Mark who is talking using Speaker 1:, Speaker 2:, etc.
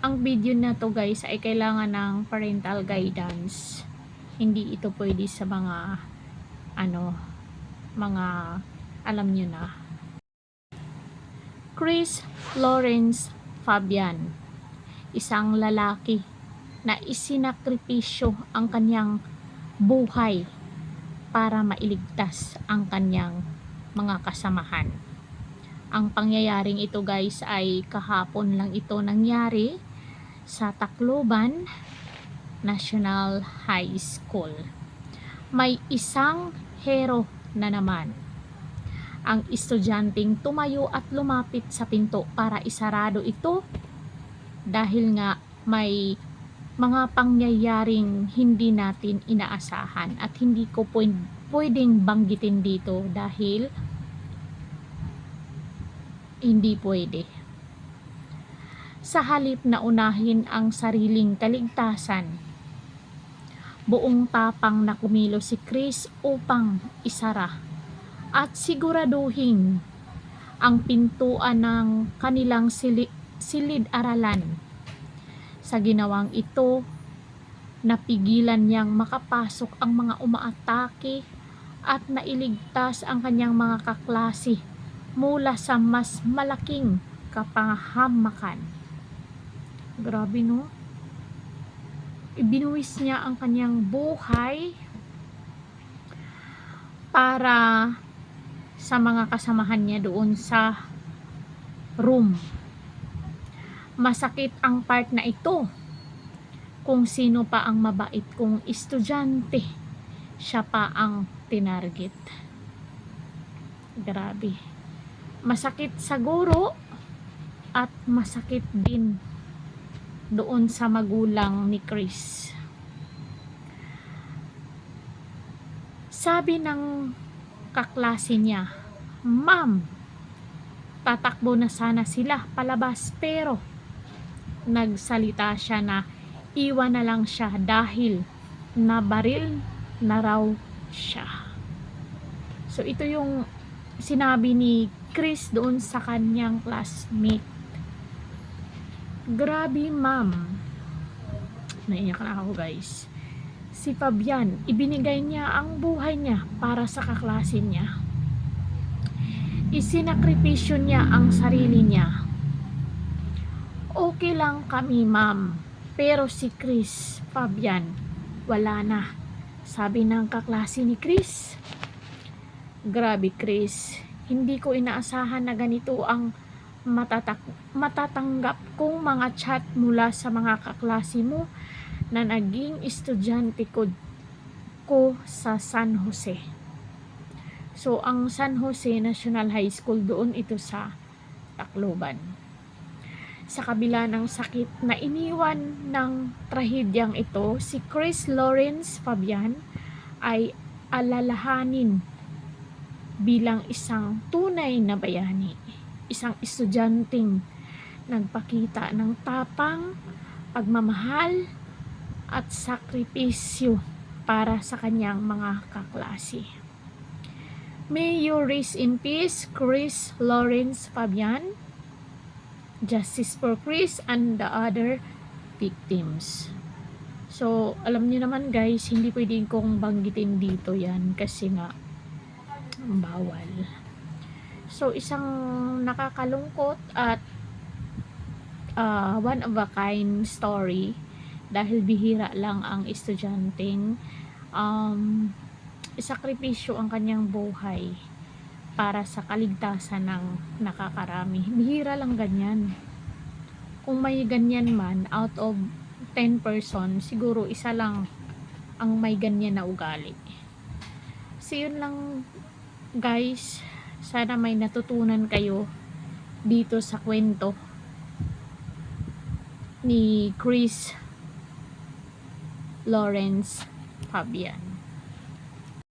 Speaker 1: ang video na to guys ay kailangan ng parental guidance. Hindi ito pwede sa mga mga alam nyo na. Chris Lawrence Fabian, isang lalaki na isinakripisyo ang kanyang buhay para mailigtas ang kanyang mga kasamahan. Ang pangyayaring ito guys ay kahapon lang ito nangyari sa Tacloban National High School. May isang hero na naman. Ang estudyanteng tumayo at lumapit sa pinto para isarado ito dahil nga may mga pangyayaring hindi natin inaasahan at hindi ko pwedeng banggitin dito dahil hindi pwede. Sa halip na unahin ang sariling kaligtasan, buong tapang na kumilos si Chris upang isara at siguraduhin ang pintuan ng kanilang silid-aralan. Sa ginawang ito, napigilan niyang makapasok ang mga umaatake at nailigtas ang kanyang mga kaklase mula sa mas malaking kapahamakan. Grabe no? Ibinuwis niya ang kanyang buhay para sa mga kasamahan niya doon sa room. Masakit ang part na ito. Kung sino pa ang mabait kong estudyante, siya pa ang tinarget. Grabe. Masakit sa guro at masakit din doon sa magulang ni Chris. Sabi ng kaklase niya, "Ma'am, tatakbo na sana sila palabas," pero nagsalita siya na iwan na lang siya dahil nabaril na raw siya. So ito yung sinabi ni Chris doon sa kanyang classmate. Grabe ma'am. Naiyak na ako guys. Si Fabian, ibinigay niya ang buhay niya para sa kaklase niya. Isinakripisyo niya ang sarili niya. Okay lang kami ma'am, pero si Chris Fabian wala na, sabi ng kaklase ni Chris. Grabe Chris, hindi ko inaasahan na ganito ang matatanggap kong mga chat mula sa mga kaklase mo na naging estudyante ko sa San Jose. So ang San Jose National High School, doon ito sa Tacloban. Sa kabila ng sakit na iniwan ng trahedyang ito, si Chris Lawrence Fabian ay alalahanin bilang isang tunay na bayani, isang estudyanteng nagpakita ng tapang, pagmamahal at sakripisyo para sa kanyang mga kaklase. May you rest in peace, Chris Lawrence Fabian. Justice for Chris and the other victims. So, alam niyo naman guys, hindi pwedeng kong banggitin dito yan kasi nga bawal. So, isang nakakalungkot at one of a kind story dahil bihira lang ang estudyanteng isakripisyo ang kanyang buhay para sa kaligtasan ng nakakarami. Bihira lang ganyan. Kung may ganyan man, out of 10 person, siguro isa lang ang may ganyan na ugali. So yun lang guys, sana may natutunan kayo dito sa kwento ni Chris Lawrence Fabian.